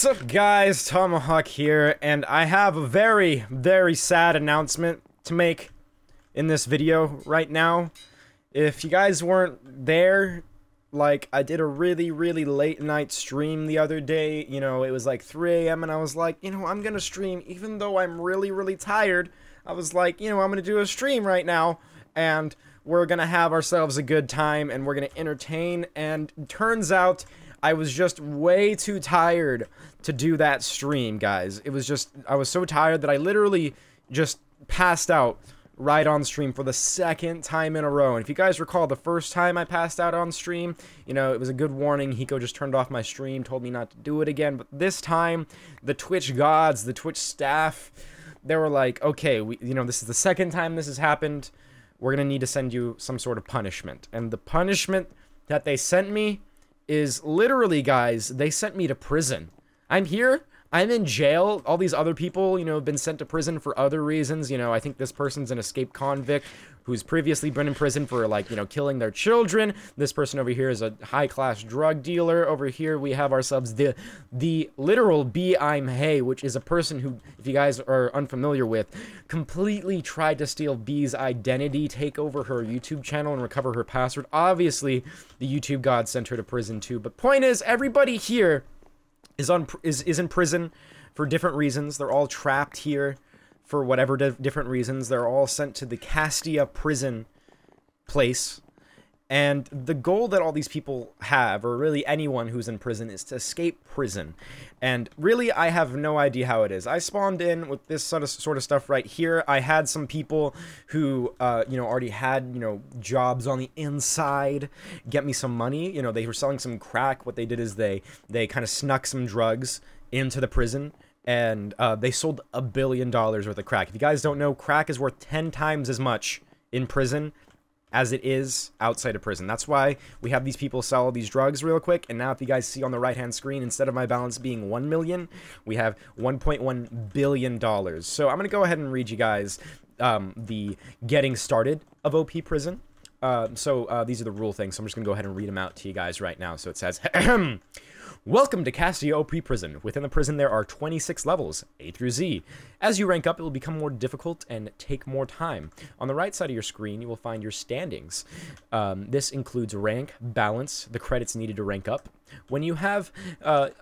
What's up, guys? Tomahawk here, and I have a very, very sad announcement to make in this video right now. If you guys weren't there, like, I did a really, really late night stream the other day. You know, it was like 3 AM, and I was like, you know, I'm gonna stream even though I'm really, really tired. I was like, you know, I'm gonna do a stream right now, and we're gonna have ourselves a good time, and we're gonna entertain, and turns out I was just way too tired to do that stream, guys. It was just, I was so tired that I literally just passed out right on stream for the second time in a row. And if you guys recall, the first time I passed out on stream, you know, it was a good warning. Hiko just turned off my stream, told me not to do it again. But this time, the Twitch gods, the Twitch staff, they were like, okay, you know, this is the second time this has happened. We're gonna need to send you some sort of punishment. And the punishment that they sent me is literally, guys, they sent me to prison. I'm here, I'm in jail. All these other people, you know, have been sent to prison for other reasons. You know, I think this person's an escaped convict who's previously been in prison for, like, you know, killing their children. This person over here is a high-class drug dealer. Over here, we have ourselves the literal B.I'm Hay, which is a person who, if you guys are unfamiliar with, completely tried to steal B's identity, take over her YouTube channel, and recover her password. Obviously, the YouTube god sent her to prison, too. But point is, everybody here is in prison for different reasons. They're all trapped here for whatever different reasons. They're all sent to the Kastia prison place. And the goal that all these people have, or really anyone who's in prison, is to escape prison. And really, I have no idea how it is. I spawned in with this sort of stuff right here. I had some people who, you know, already had, you know, jobs on the inside get me some money. You know, they were selling some crack. What they did is they kind of snuck some drugs into the prison. And they sold $1 billion worth of crack. If you guys don't know, crack is worth 10 times as much in prison as it is outside of prison. That's why we have these people sell all these drugs real quick. And now if you guys see on the right-hand screen, instead of my balance being 1 million, we have $1.1 billion. So I'm going to go ahead and read you guys the getting started of OP prison. These are the rule things, so I'm just going to go ahead and read them out to you guys right now. So it says, welcome to Kastia OP Prison. Within the prison, there are 26 levels, A through Z. As you rank up, it will become more difficult and take more time. On the right side of your screen, you will find your standings. This includes rank, balance, the credits needed to rank up. When you have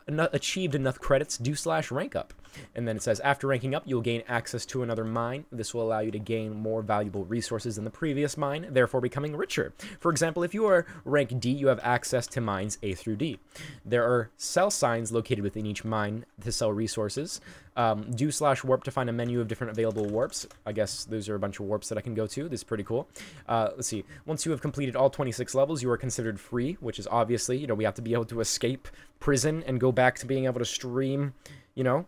achieved enough credits, do /rank up. And then it says, after ranking up, you'll gain access to another mine. This will allow you to gain more valuable resources than the previous mine, therefore becoming richer. For example, if you are rank D, you have access to mines A through D. There are sell signs located within each mine to sell resources. Do /warp to find a menu of different available warps. I guess those are a bunch of warps that I can go to. This is pretty cool. Let's see. Once you have completed all 26 levels, you are considered free, which is obviously, you know, we have to be able to escape prison and go back to being able to stream, you know,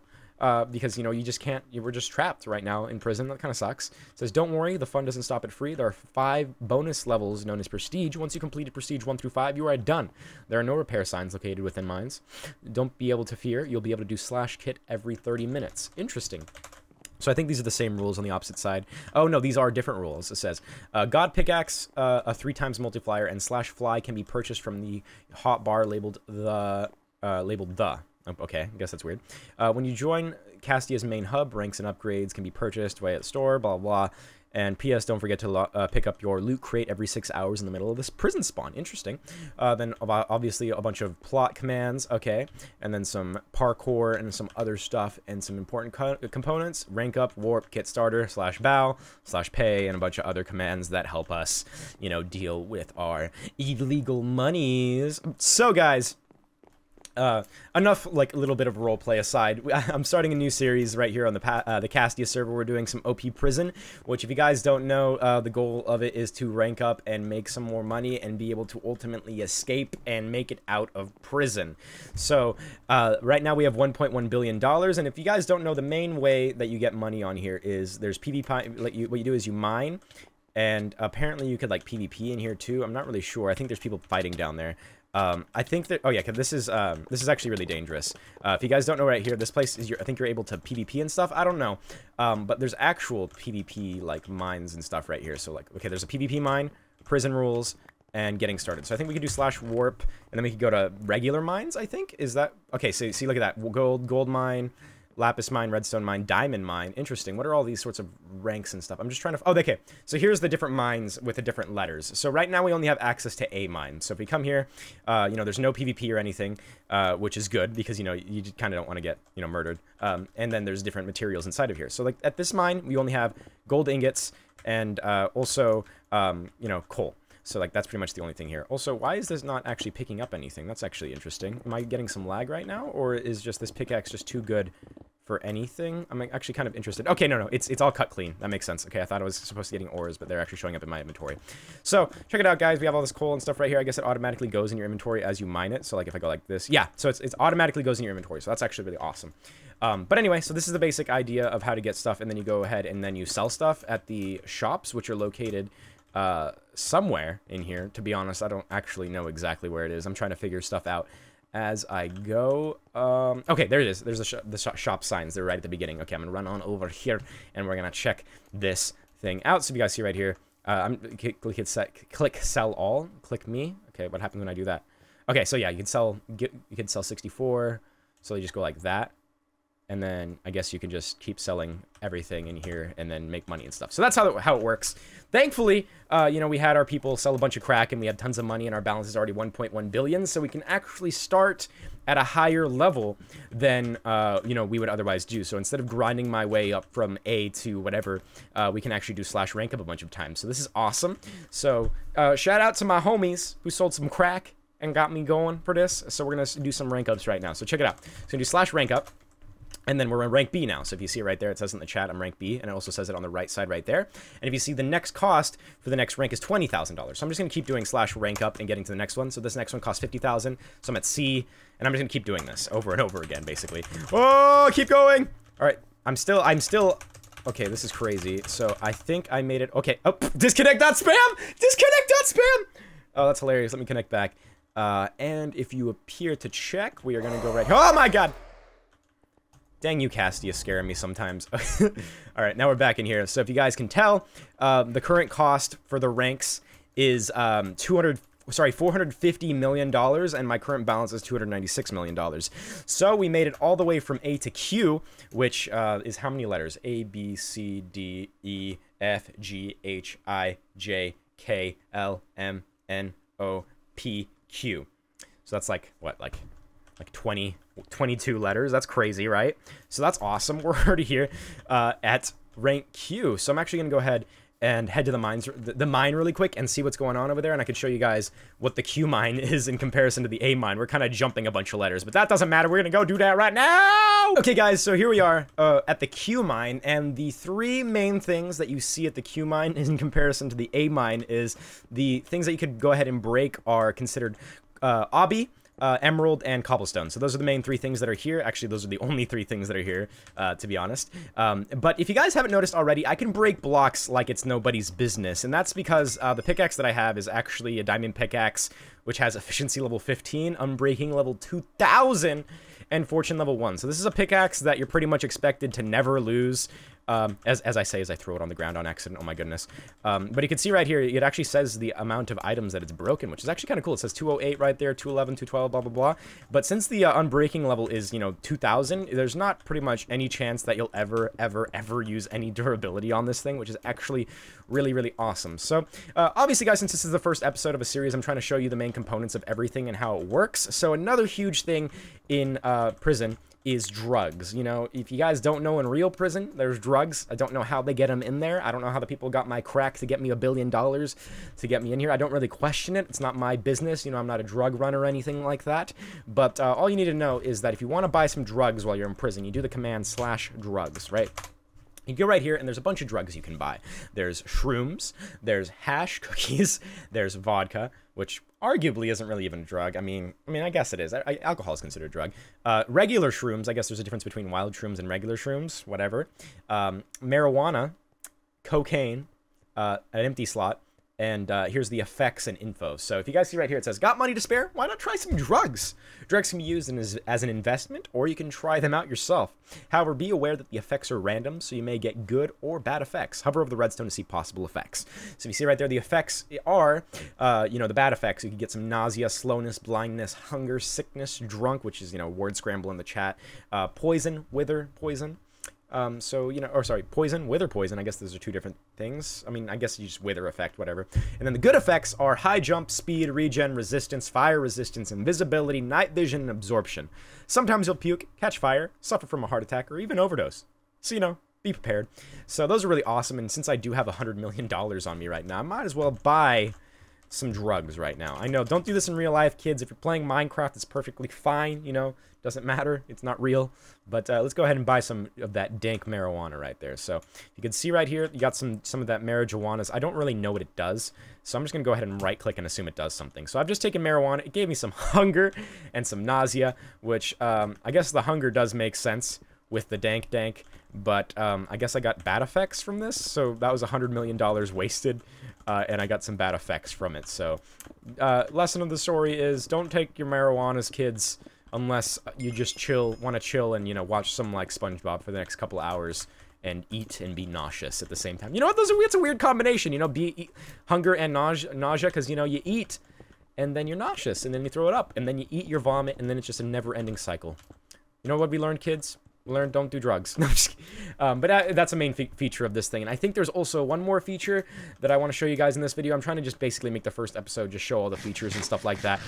because, you know, you just can't, we're just trapped right now in prison. That kind of sucks. It says, don't worry, the fun doesn't stop at free. There are 5 bonus levels known as Prestige. Once you completed Prestige 1 through 5, you are done. There are no repair signs located within mines. Don't be able to fear. You'll be able to do /kit every 30 minutes. Interesting. So I think these are the same rules on the opposite side. Oh, no, these are different rules. It says, God Pickaxe, a 3x multiplier, and /fly can be purchased from the hotbar labeled the. Okay, I guess that's weird. When you join Kastia's main hub, ranks and upgrades can be purchased via the store, blah, blah, blah. And P.S. don't forget to pick up your loot crate every 6 hours in the middle of this prison spawn. Interesting. Then, obviously, a bunch of plot commands, okay. And then some parkour and some other stuff and some important components. Rank up, warp, kit starter, /bow, /pay, and a bunch of other commands that help us, you know, deal with our illegal monies. So, guys, enough, like, a little bit of roleplay aside. I'm starting a new series right here on the Kastia server. We're doing some OP Prison, which, if you guys don't know, the goal of it is to rank up and make some more money and be able to ultimately escape and make it out of prison. So, right now we have $1.1 billion, and if you guys don't know, the main way that you get money on here is there's PvP, like, what you do is you mine, and apparently you could, like, PvP in here too. I'm not really sure. I think there's people fighting down there. I think that, oh yeah, 'cause this is actually really dangerous. If you guys don't know right here, this place is, I think you're able to PvP and stuff. I don't know. But there's actual PvP, like, mines and stuff right here. So, like, okay, there's a PvP mine, prison rules, and getting started. So I think we could do /warp, and then we could go to regular mines, I think. Is that... Okay, so see, look at that. Gold mine, lapis mine, redstone mine, diamond mine. Interesting. What are all these sorts of ranks and stuff? I'm just trying to... Oh, okay. So here's the different mines with the different letters. So right now we only have access to A mine. So if we come here, you know, there's no PvP or anything, which is good because, you know, you kind of don't want to get, you know, murdered. And then there's different materials inside of here. So like at this mine, we only have gold ingots and also, you know, coal. So, like, that's pretty much the only thing here. Also, why is this not actually picking up anything? That's actually interesting. Am I getting some lag right now? Or is just this pickaxe just too good for anything? I'm actually kind of interested. Okay, no, it's all cut clean. That makes sense. Okay, I thought I was supposed to be getting ores, but they're actually showing up in my inventory. So, check it out, guys. We have all this coal and stuff right here. I guess it automatically goes in your inventory as you mine it. So, like, if I go like this. Yeah, so it's automatically goes in your inventory. So, that's actually really awesome. But anyway, so this is the basic idea of how to get stuff. And then you go ahead and then you sell stuff at the shops, which are located... somewhere in here. To be honest, I don't actually know exactly where it is. I'm trying to figure stuff out as I go. Okay, there it is. There's the shop signs. They're right at the beginning. Okay, I'm gonna run on over here and we're gonna check this thing out. So if you guys see right here, click sell all. Click me. Okay, what happens when I do that? Okay, so yeah, you can sell 64. So you just go like that. And then I guess you can just keep selling everything in here and then make money and stuff. So that's how it works. Thankfully, you know, we had our people sell a bunch of crack and we had tons of money and our balance is already 1.1 billion. So we can actually start at a higher level than, you know, we would otherwise do. So instead of grinding my way up from A to whatever, we can actually do /rank up a bunch of times. So this is awesome. So shout out to my homies who sold some crack and got me going for this. So we're going to do some rank ups right now. So check it out. So we do /rank up. And then we're in rank B now. So if you see it right there, it says in the chat, I'm rank B. And it also says it on the right side right there. And if you see the next cost for the next rank is $20,000. So I'm just going to keep doing /rank up and getting to the next one. So this next one costs 50,000. So I'm at C. And I'm just going to keep doing this over and over again, basically. Oh, keep going. All right. I'm still... Okay, this is crazy. So I think I made it... Okay. Oh, disconnect.spam! Disconnect.spam! Oh, that's hilarious. Let me connect back. And if you appear to check, we are going to go right... Oh, my God! Dang you, Kastia, scaring me sometimes. All right, now we're back in here. So if you guys can tell, the current cost for the ranks is $450 million, and my current balance is $296 million. So we made it all the way from A to Q, which is how many letters? A, B, C, D, E, F, G, H, I, J, K, L, M, N, O, P, Q. So that's like, what, like 22 letters. That's crazy, right? So that's awesome. We're already here at rank Q. So I'm actually going to go ahead and head to the mine really quick and see what's going on over there. And I can show you guys what the Q mine is in comparison to the A mine. We're kind of jumping a bunch of letters, but that doesn't matter. We're going to go do that right now. Okay, guys, so here we are at the Q mine. And the three main things that you see at the Q mine in comparison to the A mine is the things that you could go ahead and break are considered obby, emerald, and cobblestone. So those are the main three things that are here. Actually, those are the only three things that are here, to be honest. But if you guys haven't noticed already, I can break blocks like it's nobody's business. And that's because the pickaxe that I have is actually a diamond pickaxe, which has efficiency level 15, unbreaking level 2000, and fortune level 1. So this is a pickaxe that you're pretty much expected to never lose. As I say, as I throw it on the ground on accident. Oh my goodness. But you can see right here, it actually says the amount of items that it's broken, which is actually kind of cool. It says 208 right there, 211, 212, blah, blah, blah. But since the unbreaking level is, you know, 2000, there's not pretty much any chance that you'll ever use any durability on this thing, which is actually really, really awesome. So, obviously, guys, since this is the first episode of a series, I'm trying to show you the main components of everything and how it works. So another huge thing in prison is drugs. You know, if you guys don't know, in real prison, there's drugs. I don't know how they get them in there. I don't know how the people got my crack to get me $1 billion to get me in here. I don't really question it. It's not my business. You know, I'm not a drug runner or anything like that. But all you need to know is that if you want to buy some drugs while you're in prison, you do the command /drugs, right? You go right here, and there's a bunch of drugs you can buy. There's shrooms, there's hash cookies, there's vodka, which arguably isn't really even a drug. I mean, I guess it is. Alcohol is considered a drug. Regular shrooms, I guess there's a difference between wild shrooms and regular shrooms, whatever. Marijuana, cocaine, an empty slot, And here's the effects and info. So if you guys see right here, it says, got money to spare? Why not try some drugs? Drugs can be used as an investment, or you can try them out yourself. However, be aware that the effects are random, so you may get good or bad effects. Hover over the redstone to see possible effects. So if you see right there, the effects are, the bad effects. You can get some nausea, slowness, blindness, hunger, sickness, drunk, which is, word scramble in the chat, poison, wither, poison. Poison, wither poison. I guess those are two different things. I mean, I guess you just wither effect, whatever. And then the good effects are high jump, speed, regen, resistance, fire resistance, invisibility, night vision, and absorption. Sometimes you'll puke, catch fire, suffer from a heart attack, or even overdose. So, be prepared. So those are really awesome, and since I do have $100 million on me right now, I might as well buy some drugs right now. I know, don't do this in real life, kids. If you're playing Minecraft, it's perfectly fine, doesn't matter. It's not real. But let's go ahead and buy some of that dank marijuana right there. So you can see right here, you got some of that marijuana. I don't really know what it does, so I'm just going to go ahead and right-click and assume it does something. So I've just taken marijuana. It gave me some hunger and some nausea, which I guess the hunger does make sense with the dank, but I guess I got bad effects from this, so that was $100 million wasted, and I got some bad effects from it. So lesson of the story is, don't take your marijuanas, kids, unless you just want to chill and, watch some, like, SpongeBob for the next couple hours and eat and be nauseous at the same time. You know what? It's a weird combination, hunger and nausea, because, you eat, and then you're nauseous, and then you throw it up, and then you eat your vomit, and then it's just a never-ending cycle. You know what we learned, kids? Learn, don't do drugs. No, I'm just kidding. But that's a main feature of this thing. And I think there's also one more feature that I want to show you guys in this video. I'm trying to just basically make the first episode just show all the features and stuff like that.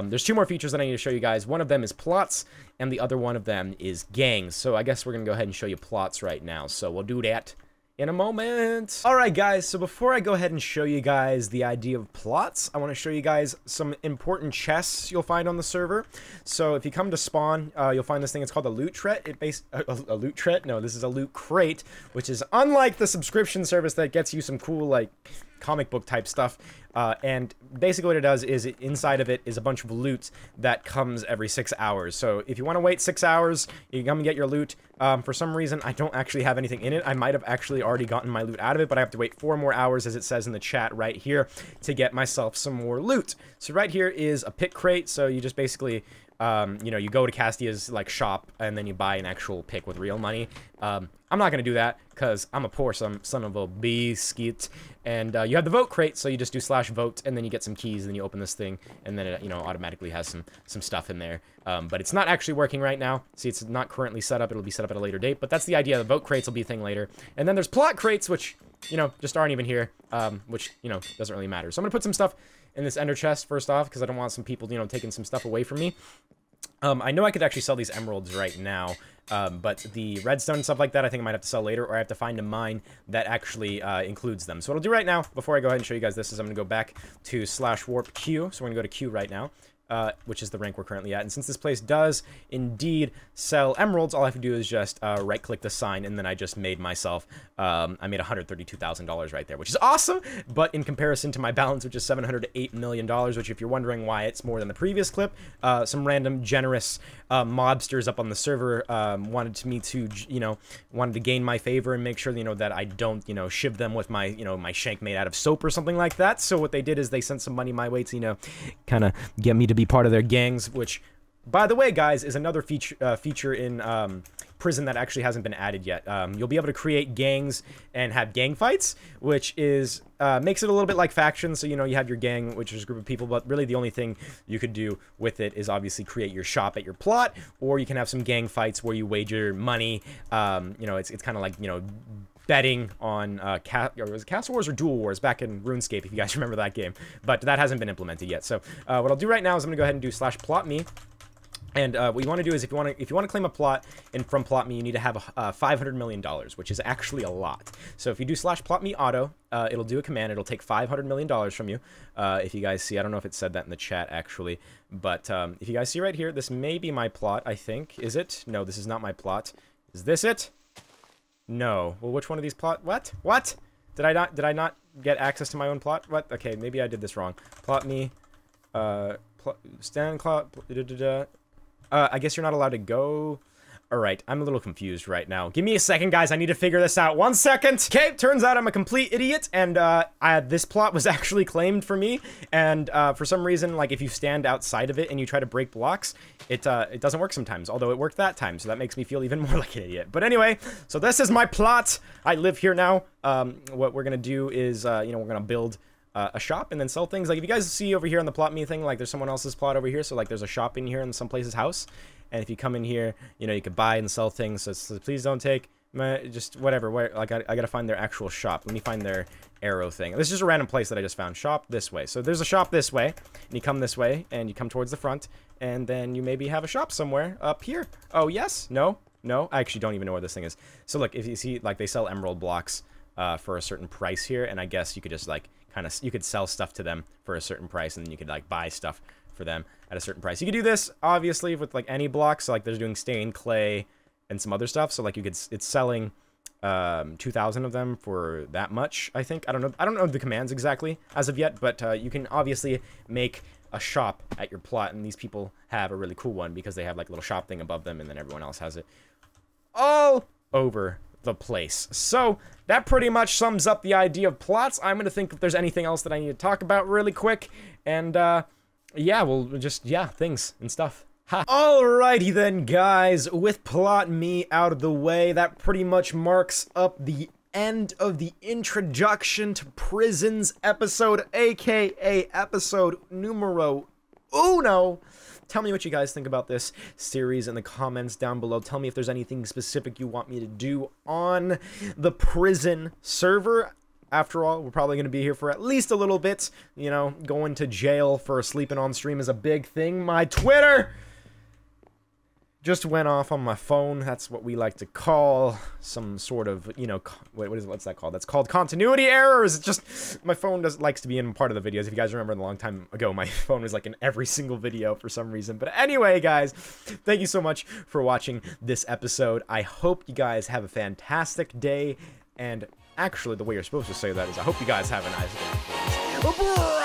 There's two more features that I need to show you guys. One of them is plots, and the other one of them is gangs. So I guess we're going to go ahead and show you plots right now. So we'll do that in a moment. Alright guys, so before I go ahead and show you guys the idea of plots, I want to show you guys some important chests you'll find on the server. So if you come to spawn, you'll find this thing. It's called a loot tret. A loot tret? No, this is a loot crate, which is unlike the subscription service that gets you some cool, like, comic book type stuff. And basically what it does is inside of it is a bunch of loot that comes every 6 hours. So if you want to wait 6 hours, you come and get your loot. For some reason, I don't actually have anything in it. I might have actually already gotten my loot out of it, but I have to wait 4 more hours, as it says in the chat right here, to get myself some more loot. So right here is a pick crate. So you just basically, you go to Kastia's, like, shop, and then you buy an actual pick with real money. I'm not going to do that, because I'm a poor son of a biscuit. And you have the vote crate, so you just do /vote, and then you get some keys, and then you open this thing, and then it, automatically has some stuff in there. But it's not actually working right now. See, it's not currently set up. It'll be set up at a later date, but that's the idea. The vote crates will be a thing later. And then there's plot crates, which, just aren't even here, which, doesn't really matter. So I'm going to put some stuff in this ender chest, first off, because I don't want some people, taking some stuff away from me. I know I could actually sell these emeralds right now, but the redstone and stuff like that, I think I might have to sell later, or I have to find a mine that actually includes them. So what I'll do right now, before I go ahead and show you guys this, is I'm going to go back to /warp Q. So we're going to go to Q right now, which is the rank we're currently at. And since this place does indeed sell emeralds, all I have to do is just right-click the sign, and then I just made myself, I made $132,000 right there, which is awesome, but in comparison to my balance, which is $708 million, which, if you're wondering why it's more than the previous clip, some random generous mobsters up on the server wanted me to, wanted to gain my favor and make sure, that I don't, shiv them with my, my shank made out of soap or something like that. So what they did is they sent some money my way to, kind of get me to be part of their gangs, which, by the way, guys, is another feature in prison that actually hasn't been added yet. You'll be able to create gangs and have gang fights, which is makes it a little bit like factions. So, you have your gang, which is a group of people, but really the only thing you could do with it is obviously create your shop at your plot, or you can have some gang fights where you wager money. It's kind of like, betting on was it Castle Wars or Duel Wars back in RuneScape, if you guys remember that game. But that hasn't been implemented yet. So what I'll do right now is I'm going to go ahead and do /plotme. And what you want to do is, if you want to claim a plot from plot.me, you need to have $500 million, which is actually a lot. So if you do /plotme auto, it'll do a command. It'll take $500 million from you. If you guys see, I don't know if it said that in the chat actually, but if you guys see right here, this may be my plot. I think. Is it? No, this is not my plot. Is this it? No. Well, which one of these plot? What? What? Did I not get access to my own plot? What? Okay, maybe I did this wrong. Plot.me. Stand clock. I guess you're not allowed to go. Alright, I'm a little confused right now. Give me a second, guys. I need to figure this out. 1 second. Okay, turns out I'm a complete idiot, and this plot was actually claimed for me, and for some reason, like, if you stand outside of it and you try to break blocks, it doesn't work sometimes, although it worked that time, so that makes me feel even more like an idiot. But anyway, so this is my plot. I live here now. What we're gonna do is, you know, we're gonna build a shop and then sell things. Like, if you guys see over here on the plot me thing, like, there's someone else's plot over here, so, like, there's a shop in here in some place's house. And if you come in here, you know, you could buy and sell things. So please don't take just whatever. Like, I gotta find their actual shop. Let me find their arrow thing. This is just a random place that I just found. Shop this way. So there's a shop this way, and you come this way, and you come towards the front, and then you maybe have a shop somewhere up here. Oh yes, no, I actually don't even know where this thing is. So look, if you see, like, they sell emerald blocks for a certain price here, and I guess you could just like you could sell stuff to them for a certain price, and then you could like buy stuff for them at a certain price. You could do this obviously with like any blocks. So like they're doing stained clay and some other stuff. So like it's selling 2,000 of them for that much, I think. I don't know the commands exactly as of yet, but you can obviously make a shop at your plot, and these people have a really cool one because they have like a little shop thing above them, and then everyone else has it all over the place. So that pretty much sums up the idea of plots. I'm gonna think if there's anything else that I need to talk about really quick, and yeah, we'll just, things and stuff. Ha. Alrighty then, guys, with plot me out of the way, that pretty much marks up the end of the introduction to Prisons episode, aka episode numero uno. Tell me what you guys think about this series in the comments down below. Tell me if there's anything specific you want me to do on the prison server. After all, we're probably going to be here for at least a little bit. You know, going to jail for sleeping on stream is a big thing. My Twitter just went off on my phone. That's what we like to call some sort of, you know, what's that called? That's called continuity errors. It's just, my phone likes to be in part of the videos. If you guys remember a long time ago, my phone was like in every single video for some reason. But anyway, guys, thank you so much for watching this episode. I hope you guys have a fantastic day, and actually, the way you're supposed to say that is, I hope you guys have a nice day.